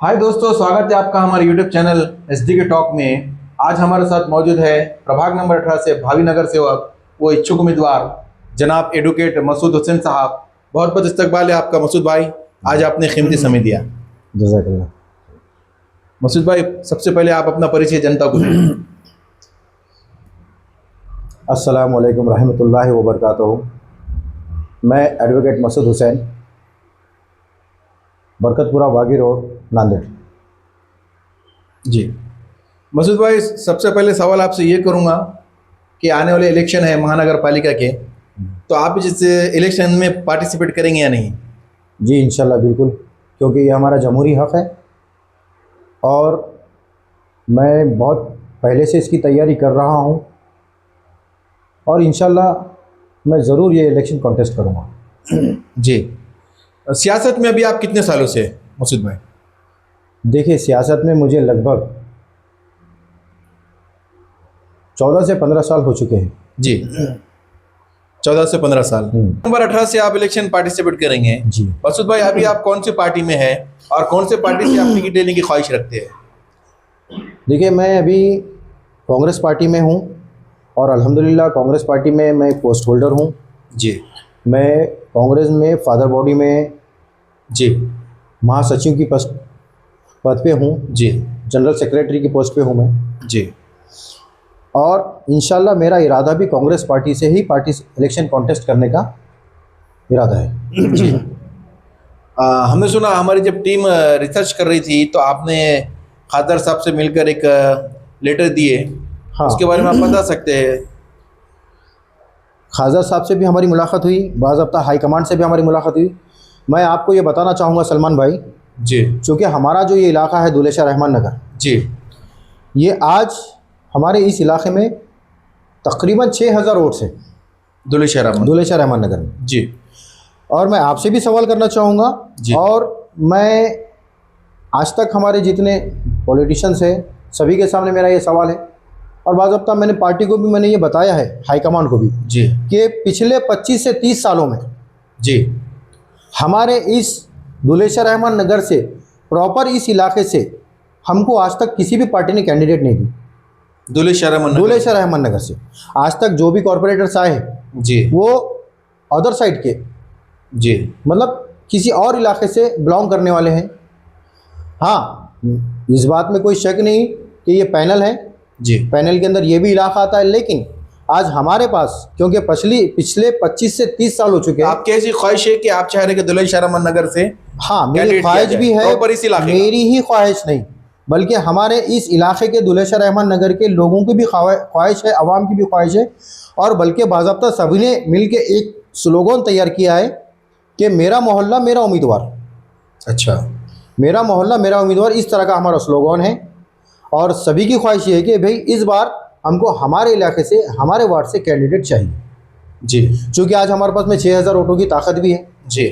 हाय दोस्तों, स्वागत है आपका हमारे यूट्यूब चैनल एसडी के टॉक में। आज हमारे साथ मौजूद है प्रभाग नंबर 18 से भावी नगर सेवक वो इच्छुक उम्मीदवार जनाब एडवोकेट मसूद हुसैन साहब। बहुत बहुत इस्तकबाल है आपका मसूद भाई, आज आपने कीमती समय दिया। जज़ाकल्लाह। मसूद भाई, सबसे पहले आप अपना परिचय जनता को दें। अस्सलामु अलैकुम रहमतुल्लाहि व बरकातहू। मैं एडवोकेट मसूद हुसैन, बरकतपुरा बागी रोड, नांदेड़। जी मसूद भाई, सबसे पहले सवाल आपसे ये करूँगा कि आने वाले इलेक्शन है महानगर पालिका के, तो आप इस इलेक्शन में पार्टिसिपेट करेंगे या नहीं? जी इंशाल्लाह बिल्कुल, क्योंकि ये हमारा जमहूरी हक़ है और मैं बहुत पहले से इसकी तैयारी कर रहा हूँ और इंशाल्लाह मैं ज़रूर ये इलेक्शन कॉन्टेस्ट करूँगा। जी, सियासत में अभी आप कितने सालों से मसूद भाई? देखिए, सियासत में मुझे लगभग 14 से 15 साल हो चुके हैं। जी, 14 से 15 साल। नंबर 18 से आप इलेक्शन पार्टिसिपेट करेंगे। जी मसूद भाई, अभी आप कौन सी पार्टी में हैं और कौन से पार्टी से आप टिकट लेने की ख्वाहिश रखते हैं? देखिए, मैं अभी कांग्रेस पार्टी में हूँ और अल्हम्दुलिल्लाह कांग्रेस पार्टी में मैं पोस्ट होल्डर हूँ। जी मैं कांग्रेस में फादर बॉडी में जी महासचिव की पद पे हूँ, जी जनरल सेक्रेटरी की पोस्ट पे हूँ मैं। जी और इंशाल्लाह मेरा इरादा भी कांग्रेस पार्टी से ही इलेक्शन कॉन्टेस्ट करने का इरादा है। जी। हमने सुना, हमारी जब टीम रिसर्च कर रही थी तो आपने खादर साहब से मिलकर एक लेटर दिए। हाँ, उसके बारे में आप बता सकते हैं? खादर साहब से भी हमारी मुलाकात हुई, बाज़ाब्ता हाई कमांड से भी हमारी मुलाकात हुई। मैं आपको ये बताना चाहूँगा सलमान भाई, जी चूँकि हमारा जो ये इलाका है दुलेशा रहमान नगर, जी ये आज हमारे इस इलाके में तकरीबन 6000 वोट्स है दुलेशा रहमान नगर में। जी। और मैं आपसे भी सवाल करना चाहूँगा, जी। और मैं आज तक हमारे जितने पॉलिटिशियंस हैं सभी के सामने मेरा ये सवाल है, और बाज़ाब्ता मैंने पार्टी को भी मैंने ये बताया है, हाईकमांड को भी, जी कि पिछले 25 से 30 सालों में जी हमारे इस दुलेशा रहमान नगर से, प्रॉपर इस इलाके से, हमको आज तक किसी भी पार्टी ने कैंडिडेट नहीं दी। दुलेशा रहमान नगर से आज तक जो भी कॉरपोरेटर्स आए हैं जी वो अदर साइड के, जी मतलब किसी और इलाके से बिलोंग करने वाले हैं। हाँ, इस बात में कोई शक नहीं कि ये पैनल है, जी पैनल के अंदर ये भी इलाका आता है, लेकिन आज हमारे पास क्योंकि पिछले 25 से 30 साल हो चुके हैं। आपकी ऐसी ख्वाहिश है कि आप चाह रहे हैं कि दुलेशा रहमान नगर से? हाँ, मेरी ख्वाहिश भी है, प्रॉपर इस इलाके मेरी ही ख्वाहिश नहीं बल्कि हमारे इस इलाके के दुलेशा रहमान नगर के लोगों की भी ख्वाहिश है, आवाम की भी ख्वाहिश है, और बल्कि बाज़ाब्ता सभी ने मिल के एक स्लोगन तैयार किया है कि मेरा मोहल्ला मेरा उम्मीदवार। अच्छा, मेरा मोहल्ला मेरा उम्मीदवार, इस तरह का हमारा स्लोगन है। और सभी की ख्वाहिश ये है कि भाई इस बार हमको हमारे इलाके से, हमारे वार्ड से कैंडिडेट चाहिए। जी, चूँकि आज हमारे पास में 6000 वोटों की ताकत भी है। जी,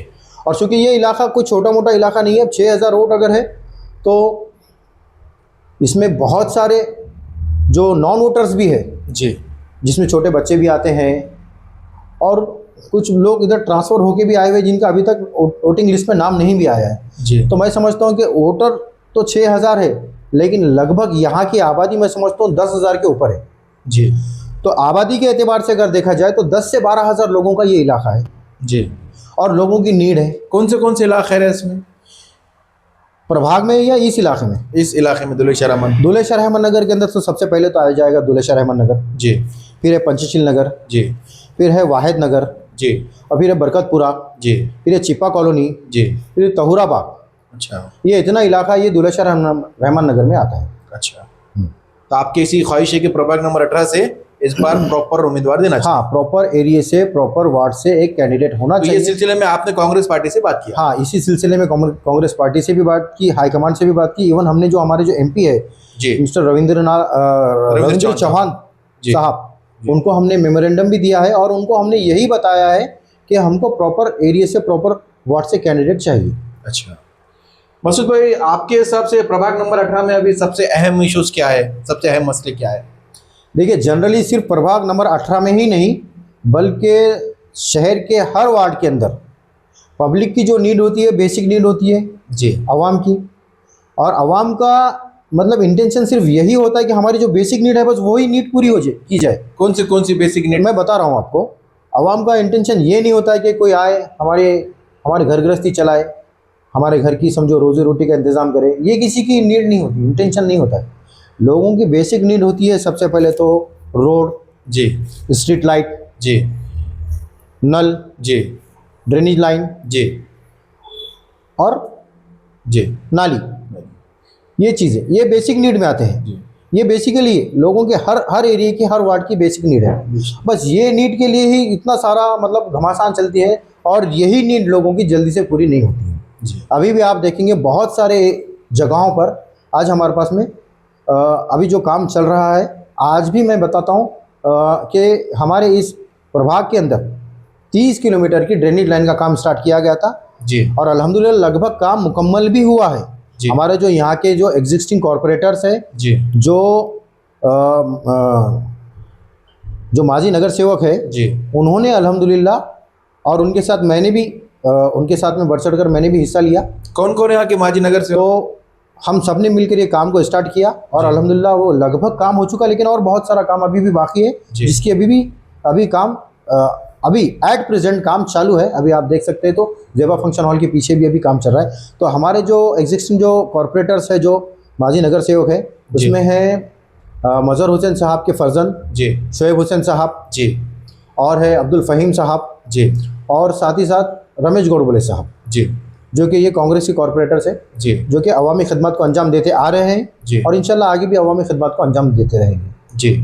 और चूँकि ये इलाका कोई छोटा मोटा इलाका नहीं है, अब 6000 वोट अगर है तो इसमें बहुत सारे जो नॉन वोटर्स भी है, जी, जिसमें छोटे बच्चे भी आते हैं और कुछ लोग इधर ट्रांसफ़र होके भी आए हुए जिनका अभी तक वोटिंग लिस्ट में नाम नहीं भी आया है। जी। तो मैं समझता हूँ कि वोटर तो 6000 है, लेकिन लगभग यहाँ की आबादी मैं समझता हूँ 10,000 के ऊपर है। जी, तो आबादी के एतबार से अगर देखा जाए तो 10 से 12,000 लोगों का ये इलाका है। जी। और लोगों की नीड है। कौन से इलाके हैं इसमें, प्रभाग में या इस इलाके में? इस इलाके में दुलेशा रहमान नगर के अंदर तो सबसे पहले तो आ जाएगा दुलेशा रहमान नगर। जी, फिर है पंचशील नगर। जी, फिर है वाहिद नगर। जी, और फिर है बरकतपुरा। जी, फिर है चिप्पा कॉलोनी। जी। फिर है तहुरा बाग। अच्छा, ये इतना इलाका ये दुलेशा रहमान नगर में आता है। अच्छा। तो आपकी ऐसी ख्वाहिश है कि प्रभाग नंबर 18 से इस बार प्रॉपर उम्मीदवार देना चाहिए? हाँ, प्रॉपर एरिया से, प्रॉपर वार्ड से एक कैंडिडेट होना चाहिए। ये सिलसिले में आपने कांग्रेस पार्टी से बात किया? हाँ, इसी सिलसिले में कांग्रेस पार्टी से भी बात की, हाईकमांड से भी बात की। इवन हमने जो हमारे जो एमपी है जी, मिस्टर रविंद्र चौहान साहब, उनको हमने मेमोरेंडम भी दिया है और उनको हमने यही बताया है कि हमको प्रॉपर एरिया से, प्रॉपर वार्ड से कैंडिडेट चाहिए। अच्छा मसूद भाई, आपके हिसाब से प्रभाग नंबर 18 में अभी सबसे अहम इश्यूज क्या है, सबसे अहम मसले क्या है? देखिए, जनरली सिर्फ प्रभाग नंबर 18 में ही नहीं बल्कि शहर के हर वार्ड के अंदर पब्लिक की जो नीड होती है, बेसिक नीड होती है जी, आवाम की, और आवाम का मतलब इंटेंशन सिर्फ यही होता है कि हमारी जो बेसिक नीड है बस वही नीड पूरी हो जाए की जाए। कौन सी बेसिक नीड? मैं बता रहा हूँ आपको, आवाम का इंटेंशन ये नहीं होता है कि कोई आए हमारे हमारे घर गृहस्थी चलाए, हमारे घर की समझो रोजी रोटी का इंतज़ाम करे, ये किसी की नीड नहीं होती, इंटेंशन नहीं होता है। लोगों की बेसिक नीड होती है सबसे पहले तो रोड, जी स्ट्रीट लाइट, जी नल, जी ड्रेनेज लाइन जी और जी नाली, ये चीज़ें ये बेसिक नीड में आते हैं। जी ये बेसिकली लोगों के हर एरिया की हर वार्ड की बेसिक नीड है। बस ये नीड के लिए ही इतना सारा मतलब घमासान चलती है और यही नीड लोगों की जल्दी से पूरी नहीं होती है। जी अभी भी आप देखेंगे बहुत सारे जगहों पर आज हमारे पास में अभी जो काम चल रहा है, आज भी मैं बताता हूँ कि हमारे इस प्रभाग के अंदर 30 किलोमीटर की ड्रेनेज लाइन का काम स्टार्ट किया गया था जी और अल्हम्दुलिल्लाह लगभग काम मुकम्मल भी हुआ है। जी हमारे जो यहाँ के जो एग्जिस्टिंग कॉरपोरेटर्स हैं, जी जो जो माजी नगर सेवक है, जी उन्होंने अल्हम्दुलिल्लाह और उनके साथ मैंने भी उनके साथ में बढ़ चढ़ कर मैंने भी हिस्सा लिया। कौन कौन यहाँ के माजी नगर से? तो हम सब ने मिलकर ये काम को स्टार्ट किया और जी। अल्हम्दुलिल्लाह वो लगभग काम हो चुका, लेकिन और बहुत सारा काम अभी भी बाकी है जी। जिसकी अभी काम अभी एट प्रेजेंट काम चालू है। अभी आप देख सकते हैं तो जेबा फंक्शन हॉल के पीछे भी अभी काम चल रहा है। तो हमारे जो एग्जिस्टिंग जो कॉरपोरेटर्स है, जो माजी नगर सेवक है, जी। उसमें है मज़हर हुसैन साहब के फर्जन जी शोएब हुसैन साहब जी और है अब्दुल फ़हीम साहब जी और साथ ही साथ रमेश गोडबोले साहब, जी जो कि ये कांग्रेस के कॉरपोरेटर्स है, जी जो कि अवामी खिदमत को अंजाम देते आ रहे हैं जी और इंशाल्लाह आगे भी अवामी खिदमत को अंजाम देते रहेंगे। जी।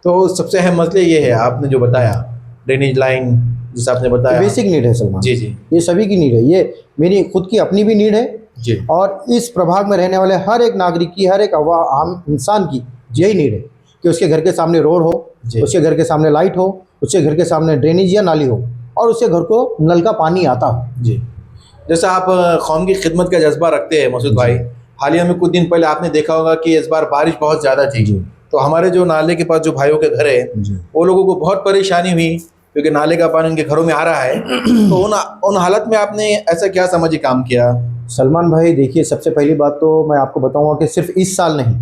तो सबसे अहम मसले ये है, आपने जो बताया ड्रेनेज लाइन, जिसे आपने बताया, बेसिक नीड है सलमान जी जी ये सभी की नीड है, ये मेरी खुद की अपनी भी नीड है जी और इस प्रभाग में रहने वाले हर एक नागरिक की, हर एक आम इंसान की यही नीड है कि उसके घर के सामने रोड हो, जी। उसके घर के सामने लाइट हो, उसके घर के सामने ड्रेनेज या नाली हो और उसके घर को नल का पानी आता हो। जी। जैसे आप कौम की खिदमत का जज्बा रखते हैं मसूद भाई, हालिया में कुछ दिन पहले आपने देखा होगा कि इस बार बारिश बहुत ज़्यादा थी, जी। तो हमारे जो नाले के पास जो भाइयों के घर है, जी। वो लोगों को बहुत परेशानी हुई क्योंकि नाले का पानी उनके घरों में आ रहा है। तो उन हालत में आपने ऐसा क्या समझी काम किया? सलमान भाई देखिए, सबसे पहली बात तो मैं आपको बताऊंगा कि सिर्फ इस साल नहीं,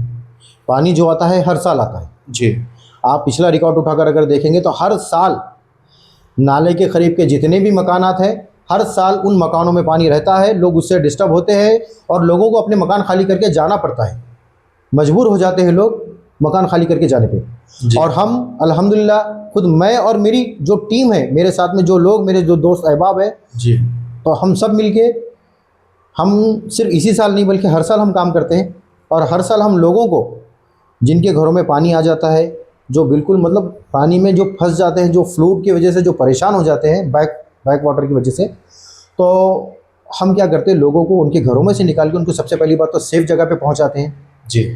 पानी जो आता है हर साल आता है। जी। आप पिछला रिकॉर्ड उठाकर अगर देखेंगे तो हर साल नाले के करीब के जितने भी मकानात हैं, हर साल उन मकानों में पानी रहता है, लोग उससे डिस्टर्ब होते हैं और लोगों को अपने मकान खाली करके जाना पड़ता है, मजबूर हो जाते हैं लोग मकान खाली करके जाने पे। और हम अल्हम्दुलिल्लाह खुद मैं और मेरी जो टीम है, मेरे साथ में जो लोग, मेरे जो दोस्त अहबाब है जी, तो हम सब मिलके, हम सिर्फ इसी साल नहीं बल्कि हर साल हम काम करते हैं और हर साल हम लोगों को जिनके घरों में पानी आ जाता है, जो बिल्कुल मतलब पानी में जो फंस जाते हैं, जो फ्लूड की वजह से जो परेशान हो जाते हैं, बैक वाटर की वजह से, तो हम क्या करते हैं, लोगों को उनके घरों में से निकाल के उनको सबसे पहली बात तो सेफ़ जगह पे पहुंचाते हैं। जी।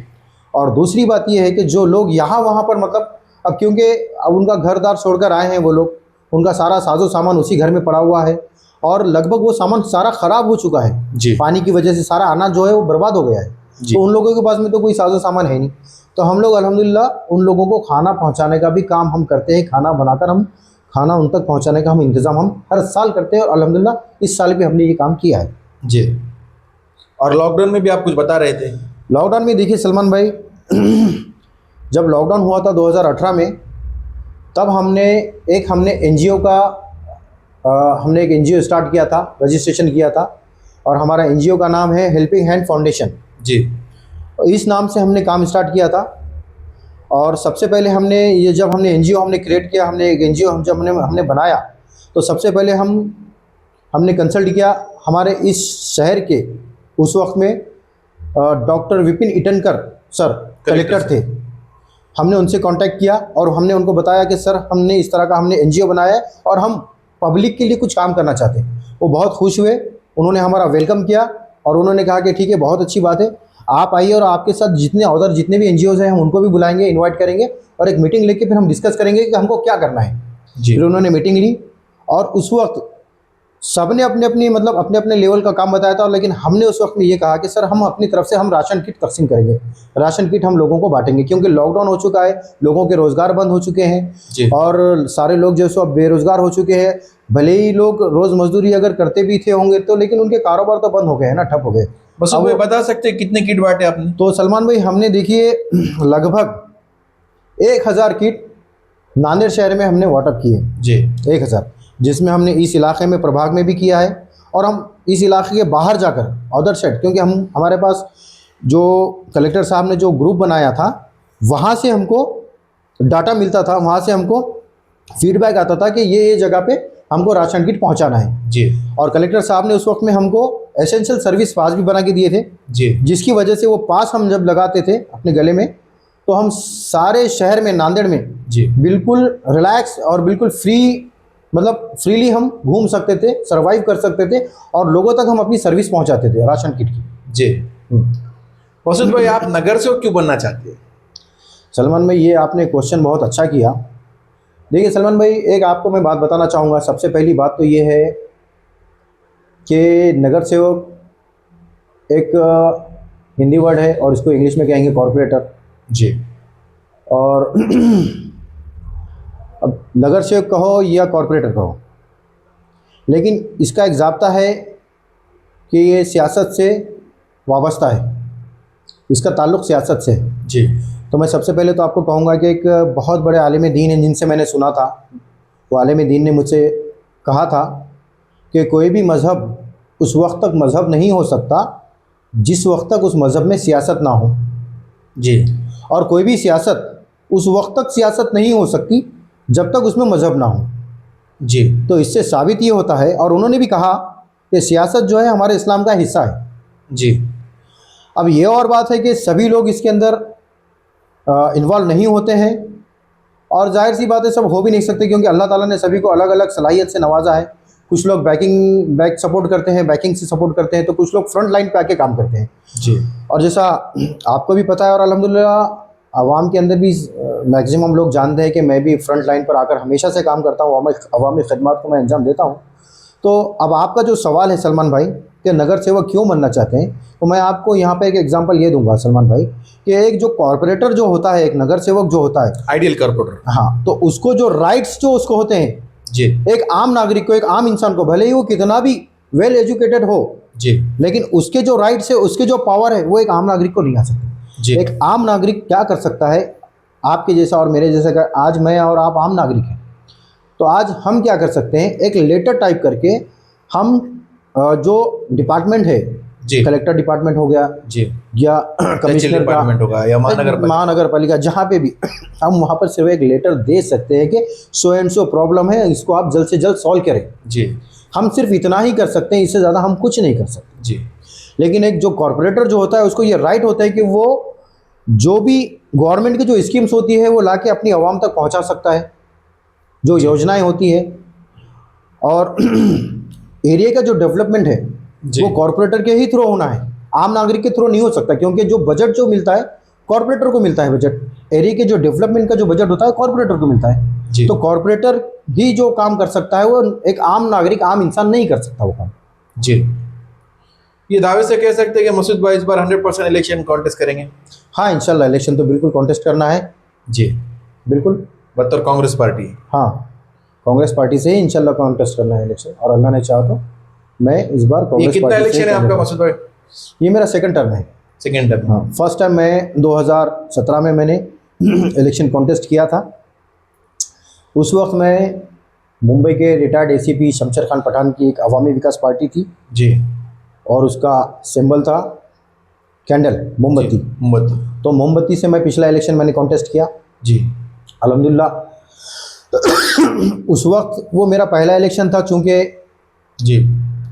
और दूसरी बात ये है कि जो लोग यहाँ वहाँ पर मतलब अब क्योंकि अब उनका घर दार छोड़कर आए हैं वो लोग, उनका सारा साजो सामान उसी घर में पड़ा हुआ है और लगभग वो सामान सारा ख़राब हो चुका है जी। पानी की वजह से, सारा अनाज जो है वो बर्बाद हो गया है। जी। तो उन लोगों के पास में तो कोई साजो सामान है नहीं, तो हम लोग अल्हम्दुलिल्लाह उन लोगों को खाना पहुंचाने का भी काम हम करते हैं, खाना बनाकर हम खाना उन तक पहुंचाने का हम इंतज़ाम हम हर साल करते हैं और अल्हम्दुलिल्लाह इस साल भी हमने ये काम किया है। जी। और लॉकडाउन में भी आप कुछ बता रहे थे? लॉकडाउन में देखिए सलमान भाई, जब लॉकडाउन हुआ था 2018 में, तब हमने एक एनजीओ का हमने एक एनजीओ स्टार्ट किया था, रजिस्ट्रेशन किया था और हमारा एनजीओ का नाम है हेल्पिंग हैंड फाउंडेशन। जी। इस नाम से हमने काम स्टार्ट किया था और सबसे पहले हमने ये जब हमने एनजीओ हमने क्रिएट किया, हमने एक एनजीओ जब हमने बनाया तो सबसे पहले हमने कंसल्ट किया हमारे इस शहर के उस वक्त में doctor Vipin Itankar sir collector थे। हमने उनसे कांटेक्ट किया और हमने उनको बताया कि सर हमने इस तरह का हमने एनजीओ बनाया है और हम पब्लिक के लिए कुछ काम करना चाहते हैं। वो बहुत खुश हुए, उन्होंने हमारा वेलकम किया और उन्होंने कहा कि ठीक है, बहुत अच्छी बात है, आप आइए और आपके साथ जितने भी एनजीओज़ हैं हम उनको भी बुलाएंगे, इनवाइट करेंगे और एक मीटिंग लेके फिर हम डिस्कस करेंगे कि हमको क्या करना है। जी। फिर उन्होंने मीटिंग ली और उस वक्त सबने अपने अपने लेवल का काम बताया था, लेकिन हमने उस वक्त में ये कहा कि सर हम अपनी तरफ से हम राशन किट तकसीम करेंगे, राशन किट हम लोगों को बांटेंगे, क्योंकि लॉकडाउन हो चुका है, लोगों के रोज़गार बंद हो चुके हैं और सारे लोग जो सो अब बेरोज़गार हो चुके हैं। भले ही लोग रोज़ मजदूरी अगर करते भी थे होंगे तो, लेकिन उनके कारोबार तो बंद हो गए हैं ना, ठप हो गए। मसूद भाई बता सकते हैं कितने किट बांटे आपने? तो सलमान भाई हमने देखिए लगभग 1000 किट नांदेड़ शहर में हमने वाटअप किए। जी 1000, जिसमें हमने इस इलाके में प्रभाग में भी किया है, और हम इस इलाके के बाहर जाकर अदर साइड, क्योंकि हमारे पास जो कलेक्टर साहब ने जो ग्रुप बनाया था वहाँ से हमको डाटा मिलता था, वहाँ से हमको फीडबैक आता था कि ये जगह पे हमको राशन किट पहुँचाना है। जी और कलेक्टर साहब ने उस वक्त में हमको एसेंशियल सर्विस पास भी बना के दिए थे, जी जिसकी वजह से वो पास हम जब लगाते थे अपने गले में तो हम सारे शहर में, नांदेड़ में जी बिल्कुल रिलैक्स और बिल्कुल फ्री, मतलब फ्रीली हम घूम सकते थे, सरवाइव कर सकते थे, और लोगों तक हम अपनी सर्विस पहुंचाते थे राशन किट की। जी मसूद भाई, आप नगर सेवक क्यों बनना चाहते हैं? सलमान भाई, ये आपने क्वेश्चन बहुत अच्छा किया। देखिए सलमान भाई, एक आपको मैं बात बताना चाहूँगा। सबसे पहली बात तो ये है कि नगर सेवक एक हिंदी वर्ड है और इसको इंग्लिश में कहेंगे कॉरपोरेटर। जी और अब नगर सेवक कहो या कॉरपोरेटर कहो, लेकिन इसका एक ज़ाब्ता है कि ये सियासत से वाबस्ता है, इसका ताल्लुक़ सियासत से है। जी तो मैं सबसे पहले तो आपको कहूँगा कि एक बहुत बड़े आलिम दीन हैं जिनसे मैंने सुना था, वो आलिम दीन ने मुझसे कहा था कि कोई भी मज़हब उस वक्त तक मज़हब नहीं हो सकता जिस वक्त तक उस मज़हब में सियासत ना हो। जी और कोई भी सियासत उस वक्त तक सियासत नहीं हो सकती जब तक उसमें मज़हब ना हो। जी तो इससे साबित ये होता है, और उन्होंने भी कहा कि सियासत जो है हमारे इस्लाम का हिस्सा है। जी अब ये और बात है कि सभी लोग इसके अंदर इन्वॉल्व नहीं होते हैं, और जाहिर सी बात है सब हो भी नहीं सकते, क्योंकि अल्लाह ताला ने सभी को अलग अलग सलाहियत से नवाजा है। कुछ लोग बैक सपोर्ट करते हैं, बैकिंग से सपोर्ट करते हैं, तो कुछ लोग फ्रंट लाइन पे आके काम करते हैं। जी और जैसा आपको भी पता है, और अल्हम्दुलिल्लाह आवाम के अंदर भी मैक्सिमम लोग जानते हैं कि मैं भी फ्रंट लाइन पर आकर हमेशा से काम करता हूँ, अवामी खिदमत को मैं अंजाम देता हूँ। तो अब आपका जो सवाल है सलमान भाई कि नगर सेवक क्यों बनना चाहते हैं, तो मैं आपको यहाँ पे एक एग्जांपल ये दूंगा सलमान भाई कि एक जो कॉरपोरेटर जो होता है, एक नगर सेवक जो होता है, आइडियल कॉर्पोरेटर। हाँ, तो उसको जो राइट्स जो उसको होते हैं, जी एक आम नागरिक को, एक आम इंसान को, भले ही वो कितना भी वेल एजुकेटेड हो, जी लेकिन उसके जो राइट्स है, उसके जो पावर है, वो एक आम नागरिक को नहीं आ सकती। जी एक आम नागरिक क्या कर सकता है, आपके जैसा और मेरे जैसा का, आज मैं और आप आम नागरिक हैं, तो आज हम क्या कर सकते हैं, एक लेटर टाइप करके हम जो डिपार्टमेंट है, जी कलेक्टर डिपार्टमेंट हो गया जी या तहसील कमिश्नर डिपार्टमेंट होगा या महानगर पालिका, जहाँ पे भी हम वहाँ पर सिर्फ एक लेटर दे सकते हैं कि सो एंड सो प्रॉब्लम है, इसको आप जल्द से जल्द सॉल्व करें। जी हम सिर्फ इतना ही कर सकते हैं, इससे ज़्यादा हम कुछ नहीं कर सकते। जी लेकिन एक जो कॉरपोरेटर जो होता है, उसको ये राइट होता है कि वो जो भी गवर्नमेंट की जो स्कीम्स होती है वो लाके अपनी आवाम तक पहुंचा सकता है, जो योजनाएं होती है, और एरिया का जो डेवलपमेंट है वो कॉरपोरेटर के ही थ्रू होना है, आम नागरिक के थ्रू नहीं हो सकता, क्योंकि जो बजट जो मिलता है कॉरपोरेटर को मिलता है। बजट एरिया के जो डेवलपमेंट का जो बजट होता है कॉरपोरेटर को मिलता है। तो कॉरपोरेटर ही जो काम कर सकता है, वो एक आम नागरिक, आम इंसान नहीं कर सकता वो काम। जी ये दावे से कह सकते हैं कि मसूद भाई इस बार 100% इलेक्शन कॉन्टेस्ट करेंगे? हाँ, इंशाल्लाह इलेक्शन तो बिल्कुल कॉन्टेस्ट करना है जी, बिल्कुल, बतौर कांग्रेस पार्टी। हाँ, कांग्रेस पार्टी से ही इंशाल्लाह कॉन्टेस्ट करना है इलेक्शन, और अल्लाह ने चाहा तो मैं इस बार ये कांग्रेस कितना पार्टी से इलेक्शन है आपका मसूद भाई? ये मेरा सेकंड टर्म है। Second term. हाँ, फर्स्ट टाइम मैं 2017 में मैंने इलेक्शन कॉन्टेस्ट किया था। उस वक्त मैं मुंबई के रिटायर्ड एसीपी शमशेर खान पठान की एक अवामी विकास पार्टी थी, जी और उसका सिंबल था कैंडल, मोमबत्ती। मोमबत्ती। तो मोमबत्ती से मैं पिछला इलेक्शन मैंने कॉन्टेस्ट किया जी अल्हम्दुलिल्लाह। उस वक्त वो मेरा पहला इलेक्शन था, चूँकि जी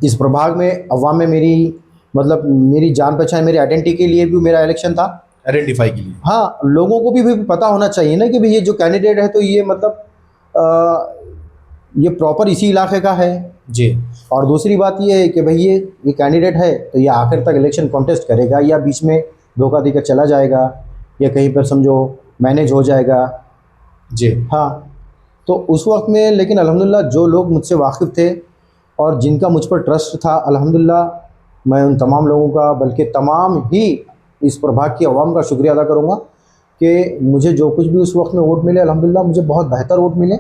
इस प्रभाग में अवाम में मेरी, मतलब मेरी जान पहचान, मेरी आइडेंटिटी के लिए भी मेरा इलेक्शन था, आइडेंटिफाई के लिए। हाँ, लोगों को भी पता होना चाहिए ना कि भाई ये जो कैंडिडेट है तो ये मतलब ये प्रॉपर इसी इलाके का है। जी और दूसरी बात ये है कि भाई ये कैंडिडेट है तो ये आखिर तक इलेक्शन कॉन्टेस्ट करेगा, या बीच में धोखा देकर चला जाएगा, या कहीं पर समझो मैनेज हो जाएगा। जी हाँ, तो उस वक्त में लेकिन अल्हम्दुलिल्लाह जो लोग मुझसे वाकिफ़ थे और जिनका मुझ पर ट्रस्ट था, अल्हम्दुलिल्लाह मैं उन तमाम लोगों का, बल्कि तमाम ही इस प्रभाग की आवाम का शुक्रिया अदा करूँगा कि मुझे जो कुछ भी उस वक्त में वोट मिले, अल्हम्दुलिल्लाह मुझे बहुत बेहतर वोट मिले।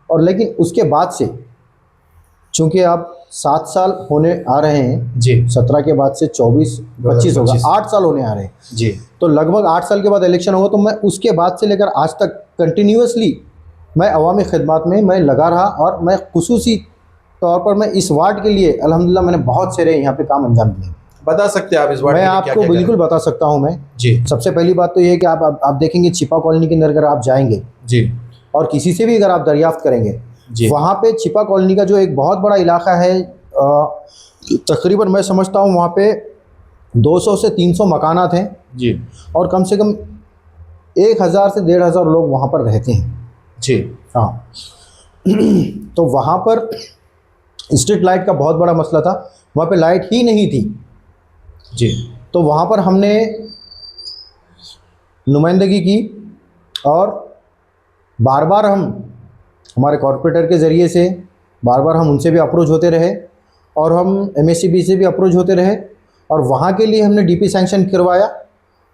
और लेकिन उसके बाद से, चूँकि आप 7 साल होने आ रहे हैं जी 17 के बाद से 24-25 होगा, 8 साल होने आ रहे हैं। जी तो लगभग 8 साल के बाद इलेक्शन होगा, तो मैं उसके बाद से लेकर आज तक कंटिन्यूअसली मैं अवामी खिदमत में मैं लगा रहा, और मैं खुसूसी तौर पर मैं इस वार्ड के लिए अल्हम्दुलिल्लाह मैंने बहुत सारे यहाँ पे काम अंजाम दिए। बता सकते हैं आप इस वार्ड मैं के लिए आपको क्या-क्या बिल्कुल करें? बता सकता हूँ मैं। जी सबसे पहली बात तो ये है कि आप देखेंगे छिपा कॉलोनी के अंदर अगर आप जाएंगे जी और किसी से भी अगर आप दरियाफ्त करेंगे, जी वहाँ पे छिपा कॉलोनी का जो एक बहुत बड़ा इलाका है, तकरीबन मैं समझता हूँ वहाँ पे 200 से 300 मकानात हैं, जी और कम से कम 1000 से 1500 लोग वहाँ पर रहते हैं। जी हाँ तो वहाँ पर स्ट्रीट लाइट का बहुत बड़ा मसला था, वहाँ पे लाइट ही नहीं थी। जी तो वहाँ पर हमने नुमाइंदगी की, और बार बार हम हमारे कॉरपोरेटर के ज़रिए से बार बार हम उनसे भी अप्रोच होते रहे, और हम एमएससीबी से भी अप्रोच होते रहे, और वहाँ के लिए हमने डीपी सैंक्शन करवाया,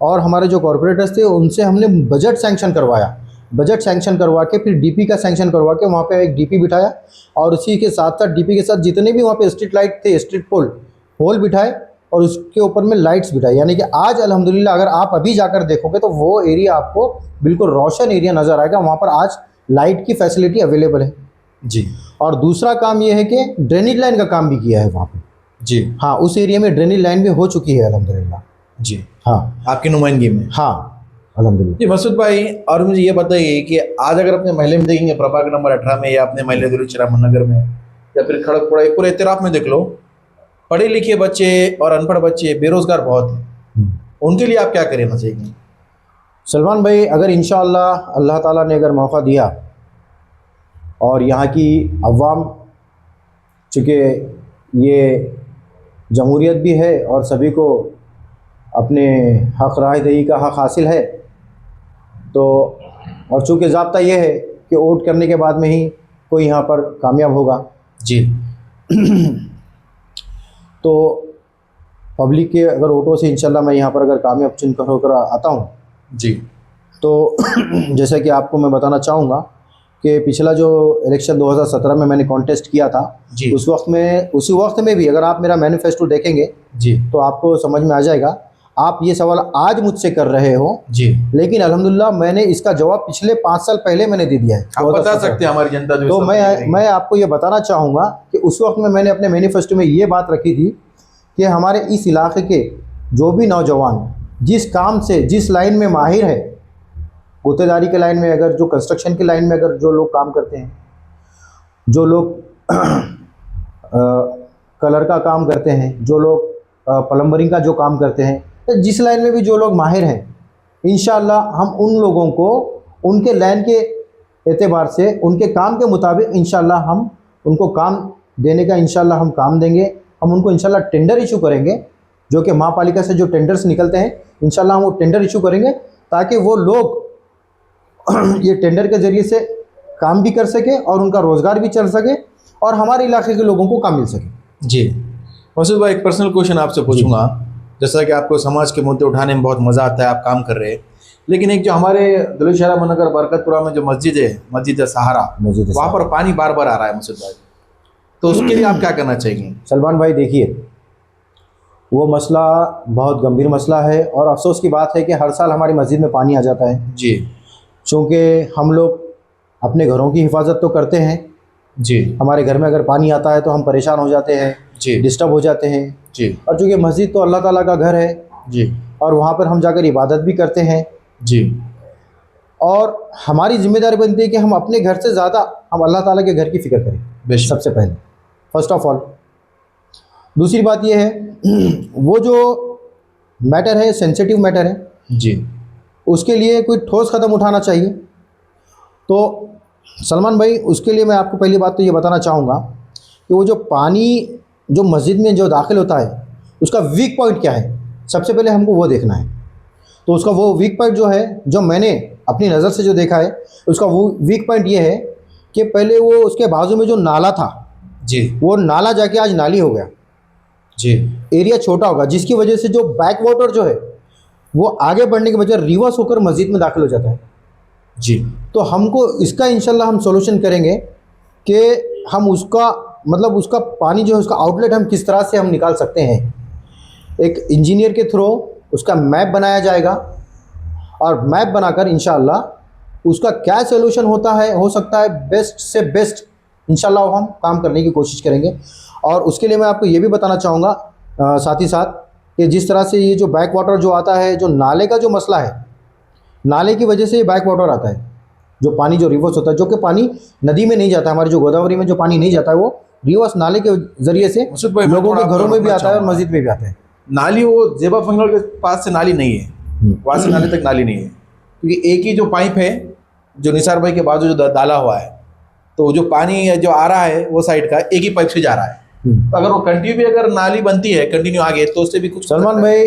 और हमारे जो कॉरपोरेटर्स थे उनसे हमने बजट सैंक्शन करवाया। बजट सैंक्शन करवा के फिर डीपी का सैंक्शन करवा के वहाँ पे एक डीपी बिठाया, और उसी के साथ साथ डीपी के साथ जितने भी वहाँ पे स्ट्रीट लाइट थे, स्ट्रीट पोल बिठाए, और उसके ऊपर में लाइट्स बिठाई। यानी कि आज अल्हम्दुलिल्लाह अगर आप अभी जाकर देखोगे तो वो एरिया आपको बिल्कुल रोशन एरिया नज़र आएगा। वहाँ पर आज लाइट की फैसिलिटी अवेलेबल है। जी और दूसरा काम ये है कि ड्रेनेज लाइन का काम भी किया है वहाँ पे। जी हाँ, उस एरिया में ड्रेनेज लाइन भी हो चुकी है अल्हम्दुलिल्लाह। जी हाँ आपकी नुमाइंदगी में। हाँ अल्हम्दुलिल्लाह। जी मसूद भाई, और मुझे ये बताइए कि आज अगर अपने महल्ले में देखेंगे, प्रभाग नंबर 18 में, या अपने महल्ले दुरुचराम नगर में, या फिर खड़गपुरा, पूरे इतराफ में देख लो, पढ़े लिखे बच्चे और अनपढ़ बच्चे बेरोजगार बहुत हैं। उनके लिए आप क्या करना चाहिए? सलमान भाई, अगर इंशाअल्लाह अल्लाह ताला ने अगर मौका दिया, और यहाँ की अवाम, चूँकि ये जमहूरियत भी है और सभी को अपने हक़ राय दही का हक़ हासिल है, तो और चूँकि ज़ाब्ता ये है कि वोट करने के बाद में ही कोई यहाँ पर कामयाब होगा। जी तो पब्लिक के अगर वोटों से इंशाल्लाह मैं यहाँ पर अगर कामयाब चुनकर होकर आता हूँ, जी तो जैसा कि आपको मैं बताना चाहूँगा कि पिछला जो इलेक्शन 2017 में मैंने कॉन्टेस्ट किया था, जी उसी वक्त में भी अगर आप मेरा मैनिफेस्टो देखेंगे जी तो आपको समझ में आ जाएगा। आप ये सवाल आज मुझसे कर रहे हो, जी लेकिन अल्हम्दुलिल्लाह मैंने इसका जवाब पिछले 5 साल पहले मैंने दे दिया है। आप बता सकते हैं हमारी जनता जो तो इस वक्त देख रही है। मैं आपको ये बताना चाहूँगा कि उस वक्त में मैंने अपने मैनिफेस्टो में ये बात रखी थी कि हमारे इस इलाके के जो भी नौजवान जिस काम से, जिस लाइन में माहिर है, गुत्तेदारी के लाइन में, अगर जो कंस्ट्रक्शन की लाइन में अगर जो लोग काम करते हैं, जो लोग कलर का काम करते हैं, जो लोग प्लम्बरिंग का जो काम करते हैं, तो जिस लाइन में भी जो लोग माहिर हैं, इंशाअल्लाह हम उन लोगों को उनके लाइन के एतबार से, उनके काम के मुताबिक इंशाअल्लाह हम उनको काम देने का इंशाअल्लाह हम काम देंगे। हम उनको इंशाअल्लाह टेंडर इशू करेंगे, जो कि महापालिका से जो टेंडर्स निकलते हैं, इंशाअल्लाह हम वो टेंडर इशू करेंगे, ताकि वो लोग ये टेंडर के ज़रिए से काम भी कर सके और उनका रोज़गार भी चल सके, और हमारे इलाके के लोगों को काम मिल सके। जी मसूद भाई, एक पर्सनल क्वेश्चन आपसे पूछूंगा। जैसा कि आपको समाज के मुद्दे उठाने में बहुत मज़ा आता है, आप काम कर रहे हैं, लेकिन एक जो हमारे दुलशहरा नगर बरकतपुरा में जो मस्जिद है, मस्जिद सहारा, वहाँ पर पानी बार बार आ रहा है मसूद भाई, तो उसके लिए आप क्या करना चाहिए? सलमान भाई देखिए, वो मसला बहुत गंभीर मसला है, और अफसोस की बात है कि हर साल हमारी मस्जिद में पानी आ जाता है। जी चूँकि हम लोग अपने घरों की हिफाजत तो करते हैं, जी हमारे घर में अगर पानी आता है तो हम परेशान हो जाते हैं, जी डिस्टर्ब हो जाते हैं। जी और चूँकि मस्जिद तो अल्लाह ताला का घर है, जी और वहाँ पर हम जाकर इबादत भी करते हैं, जी और हमारी जिम्मेदारी बनती है कि हम अपने घर से ज़्यादा हम अल्लाह ताला के घर की फ़िक्र करें, बेशक। सबसे पहले, फर्स्ट ऑफ ऑल। दूसरी बात यह है, वो जो मैटर है, सेंसिटिव मैटर है, जी उसके लिए कोई ठोस कदम उठाना चाहिए। तो सलमान भाई, उसके लिए मैं आपको पहली बात तो ये बताना चाहूँगा कि वो जो पानी जो मस्जिद में जो दाखिल होता है, उसका वीक पॉइंट क्या है, सबसे पहले हमको वो देखना है। तो उसका वो वीक पॉइंट जो है, जो मैंने अपनी नज़र से जो देखा है, उसका वो वीक पॉइंट ये है कि पहले वो उसके बाजू में जो नाला था, जी वो नाला जाके आज नाली हो गया। जी एरिया छोटा होगा, जिसकी वजह से जो बैक वाटर जो है वो आगे बढ़ने के बजाय रिवर्स होकर मस्जिद में दाखिल हो जाता है। जी तो हमको इसका इंशाल्लाह हम सॉल्यूशन करेंगे कि हम उसका मतलब उसका पानी जो है उसका आउटलेट हम किस तरह से हम निकाल सकते हैं, एक इंजीनियर के थ्रू उसका मैप बनाया जाएगा और मैप बनाकर इंशाअल्लाह उसका क्या सोल्यूशन होता है, हो सकता है बेस्ट से बेस्ट इंशाअल्लाह हम काम करने की कोशिश करेंगे। और उसके लिए मैं आपको ये भी बताना चाहूँगा साथ ही साथ कि जिस तरह से ये जो बैक वाटर जो आता है, जो नाले का जो मसला है, नाले की वजह से ये बैक वाटर आता है, जो पानी जो रिवर्स होता है, जो कि पानी नदी में नहीं जाता, हमारी जो गोदावरी में जो पानी नहीं जाता है वो रिवर्स नाले के ज़रिए से मसूद भाई, मैं लोगों थोड़ा के घरों में भी रोकना आता है और चाहूंगा। मस्जिद में भी आता है। नाली वो जेबा फंगल के पास से नाली नहीं है, वहाँ से नाले तक नाली नहीं है, क्योंकि एक ही जो पाइप है जो निसार भाई के बाजू जो डाला हुआ है, तो जो पानी जो आ रहा है वो साइड का एक ही पाइप से जा रहा है। तो अगर वो कंटिन्यू भी अगर नाली बनती है कंटिन्यू आगे, तो उससे भी कुछ सलमान भाई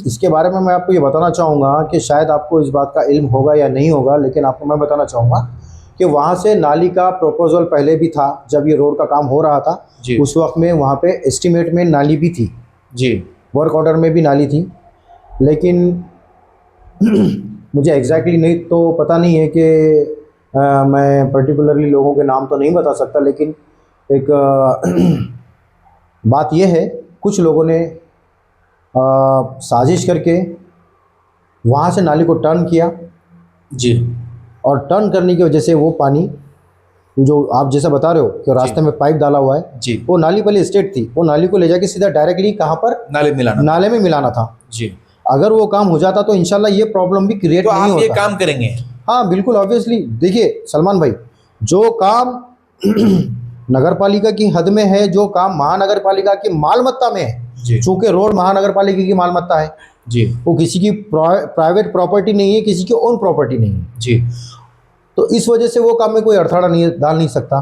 इसके बारे में मैं आपको ये बताना चाहूँगा कि शायद आपको इस बात का इल्म होगा या नहीं होगा, लेकिन आपको मैं बताना चाहूँगा कि वहाँ से नाली का प्रपोजल पहले भी था, जब ये रोड का काम हो रहा था जी। उस वक्त में वहाँ पे एस्टीमेट में नाली भी थी जी, वर्क ऑर्डर में भी नाली थी, लेकिन मुझे एग्जैक्टली नहीं तो पता नहीं है कि मैं पर्टिकुलरली लोगों के नाम तो नहीं बता सकता, लेकिन एक बात यह है कुछ लोगों ने साजिश करके वहाँ से नाली को टर्न किया जी, और टर्न करने की वजह से वो पानी जो आप जैसा बता रहे हो कि रास्ते में पाइप डाला हुआ है, जी, वो नाली पहले स्टेट थी, वो नाली को ले जाके सीधा डायरेक्टली कहाँ पर नाले मिलाना। नाले में मिलाना था। जी, अगर वो काम हो जाता तो इंशाल्लाह ये प्रॉब्लम भी क्रिएट तो नहीं आप ये होता। काम करेंगे? हाँ बिल्कुल, ऑब्वियसली। देखिए सलमान भाई, जो काम नगर पालिका की हद में है, जो काम महानगर पालिका की मालमत्ता में है, जी, चूँकि रोड महानगर पालिका की मालमत्ता है, जी, वो किसी की प्राइवेट प्रॉपर्टी नहीं है, किसी की ओन प्रॉपर्टी नहीं है, जी, तो इस वजह से वो काम में कोई अड़थड़ा नहीं डाल नहीं सकता।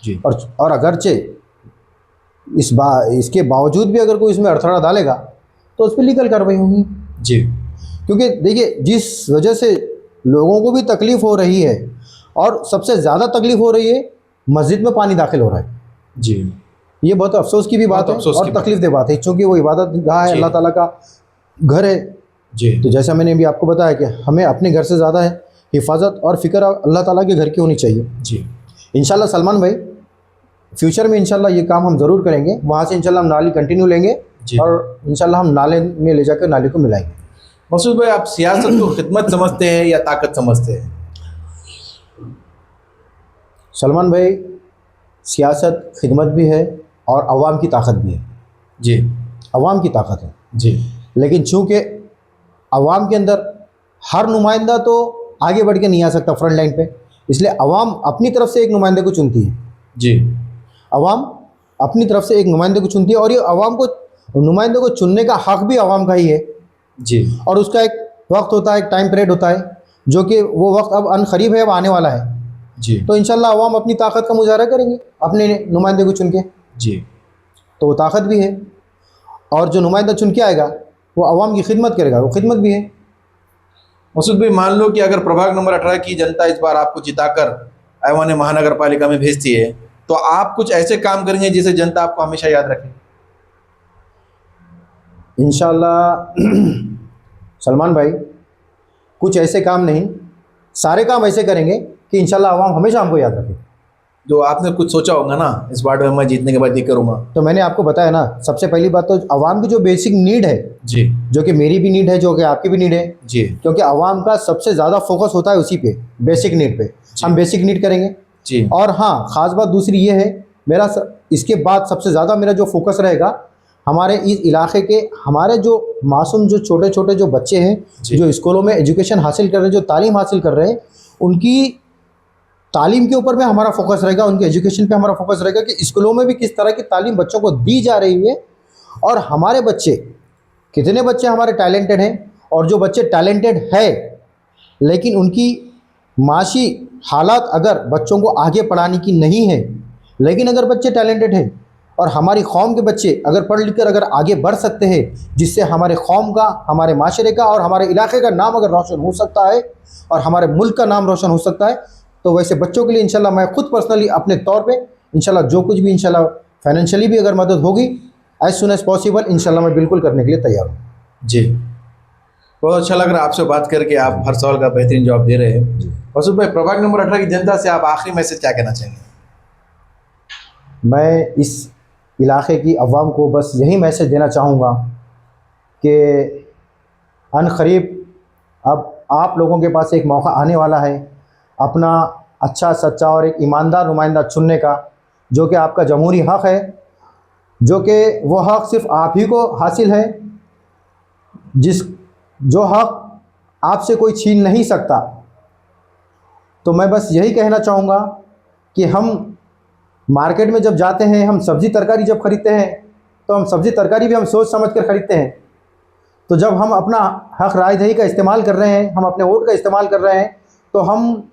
जी, और अगरचे इसके बावजूद भी अगर कोई इसमें अड़थड़ा डालेगा तो उस पर लीगल कार्रवाई होगी। जी, क्योंकि देखिए जिस वजह से लोगों को भी तकलीफ़ हो रही है और सबसे ज़्यादा तकलीफ़ हो रही है, मस्जिद में पानी दाखिल हो रहा है। जी, ये बहुत अफसोस की भी बात बहुत है अफसोस और की बात तकलीफ दे बात है, क्योंकि वो इबादत गाह है, जी। अल्लाह ताला का घर है। जी, तो जैसा मैंने अभी आपको बताया कि हमें अपने घर से ज़्यादा है हिफाजत और फ़िक्र अल्लाह ताला के घर की होनी चाहिए। जी, इंशाल्लाह सलमान भाई, फ्यूचर में इंशाल्लाह ये काम हम ज़रूर करेंगे। वहाँ से इंशाल्लाह हम नाली कंटिन्यू लेंगे जी। और इंशाल्लाह हम नाले में ले जाकर नाली को मिलाएंगे। मसूद भाई, आप सियासत को खिदमत समझते हैं या ताकत समझते हैं? सलमान भाई, सियासत खिदमत भी है और अवाम की ताकत भी है। जी, अवाम की ताकत है, जी, लेकिन चूँकि अवाम के अंदर हर नुमाइंदा तो आगे बढ़ के नहीं आ सकता फ्रंट लाइन पे, इसलिए अवाम अपनी तरफ से एक नुमाइंदे को चुनती है। जी, अवाम अपनी तरफ से एक नुमाइंदे को चुनती है और ये अवाम को नुमाइंदे को चुनने का हक भी अवाम का ही है। जी, और उसका एक वक्त होता है, एक टाइम पीरियड होता है, जो कि वो वक्त अब अनकरीब है, अब आने वाला है। जी, तो इंशाल्लाह अवाम अपनी ताकत का मुजाहरा करेंगे अपने नुमाइंदे को चुन के, जी, तो वो ताकत भी है। और जो नुमाइंदा चुन के आएगा वो अवाम की खिदमत करेगा, वो खिदमत भी है। मसूद भाई, मान लो कि अगर प्रभाग नंबर 18 की जनता इस बार आपको जिताकर ऐवान महानगर पालिका में भेजती है, तो आप कुछ ऐसे काम करेंगे जिसे जनता आपको हमेशा याद रखे? इंशाल्लाह सलमान भाई, कुछ ऐसे काम नहीं, सारे काम ऐसे करेंगे कि इंशाल्लाह अवाम हमेशा हमको याद रखे। जो आपने कुछ सोचा होगा ना, इस वार्ड में मैं जीतने के बाद ये करूँगा। तो मैंने आपको बताया ना, सबसे पहली बात तो अवाम की जो बेसिक नीड है, जी, जो कि मेरी भी नीड है, जो कि आपकी भी नीड है, जी, क्योंकि अवाम का सबसे ज़्यादा फोकस होता है उसी पे, बेसिक नीड पे। हम बेसिक नीड करेंगे। जी, और हाँ, ख़ास बात दूसरी ये है, इसके बाद सबसे ज़्यादा मेरा जो फोकस रहेगा हमारे इस इलाके के, हमारे जो मासूम जो छोटे छोटे जो बच्चे हैं, जी। जो स्कूलों में एजुकेशन हासिल कर रहे हैं, जो तालीम हासिल कर रहे हैं, उनकी तालीम के ऊपर में हमारा फोकस रहेगा, उनके एजुकेशन पे हमारा फोकस रहेगा कि स्कूलों में भी किस तरह की तालीम बच्चों को दी जा रही है और हमारे बच्चे, कितने बच्चे हमारे टैलेंटेड हैं, और जो बच्चे टैलेंटेड है लेकिन उनकी माशी हालात अगर बच्चों को आगे पढ़ाने की नहीं है, लेकिन अगर बच्चे टैलेंटेड हैं और हमारी कौम के बच्चे अगर पढ़ लिख कर अगर आगे बढ़ सकते हैं, जिससे हमारे कौम का, हमारे माशरे का और हमारे इलाके का नाम अगर रोशन हो सकता है और हमारे मुल्क का नाम रोशन हो सकता है, तो वैसे बच्चों के लिए इंशाल्लाह मैं खुद पर्सनली अपने तौर पे इंशाल्लाह जो कुछ भी इंशाल्लाह फाइनेंशियली भी अगर मदद होगी एज सुन एज पॉसिबल, इंशाल्लाह मैं बिल्कुल करने के लिए तैयार हूँ। जी, बहुत अच्छा लग रहा है आपसे बात करके। आप हर सवाल का बेहतरीन जवाब दे रहे हैं। मसूद भाई, प्रभाग नंबर 18 की जनता से आप आखिरी मैसेज क्या कहना चाहेंगे? मैं इस इलाके की अवाम को बस यही मैसेज देना चाहूँगा कि अनक़रीब अब आप लोगों के पास एक मौका आने वाला है अपना अच्छा सच्चा और एक ईमानदार नुमाइंदा चुनने का, जो कि आपका जमहूरी हक़ है, जो कि वो हक़ सिर्फ़ आप ही को हासिल है, जो हक़ आपसे कोई छीन नहीं सकता। तो मैं बस यही कहना चाहूँगा कि हम मार्केट में जब जाते हैं, हम सब्ज़ी तरकारी जब ख़रीदते हैं, तो हम सब्ज़ी तरकारी भी हम सोच समझ कर ख़रीदते हैं। तो जब हम अपना हक़ राय दही का इस्तेमाल कर रहे हैं, हम अपने वोट का इस्तेमाल कर रहे हैं, तो हम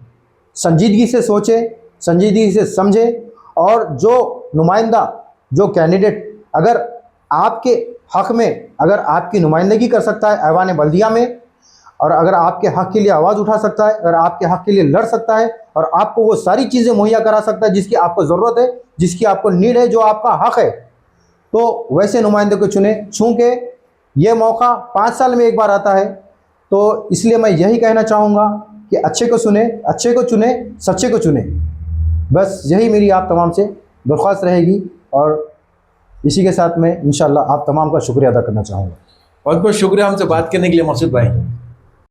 संजीदगी से सोचें, संजीदगी से समझें, और जो नुमाइंदा, जो कैंडिडेट अगर आपके हक़ में, अगर आपकी नुमाइंदगी कर सकता है ऐवान बल्दिया में, और अगर आपके हक़ के लिए आवाज़ उठा सकता है, अगर आपके हक़ के लिए लड़ सकता है, और आपको वो सारी चीज़ें मुहैया करा सकता है जिसकी आपको ज़रूरत है, जिसकी आपको नीड है, जो आपका हक़ है, तो वैसे नुमाइंदे को चुनें। चूँकि ये मौका 5 साल में एक बार आता है, तो इसलिए मैं यही कहना चाहूँगा कि अच्छे को सुने, अच्छे को चुने, सच्चे को चुने। बस यही मेरी आप तमाम से दरख्वास्त रहेगी, और इसी के साथ मैं इंशाअल्लाह आप तमाम का शुक्रिया अदा करना चाहूँगा। बहुत बहुत शुक्रिया हमसे बात करने के लिए मकसूद भाई।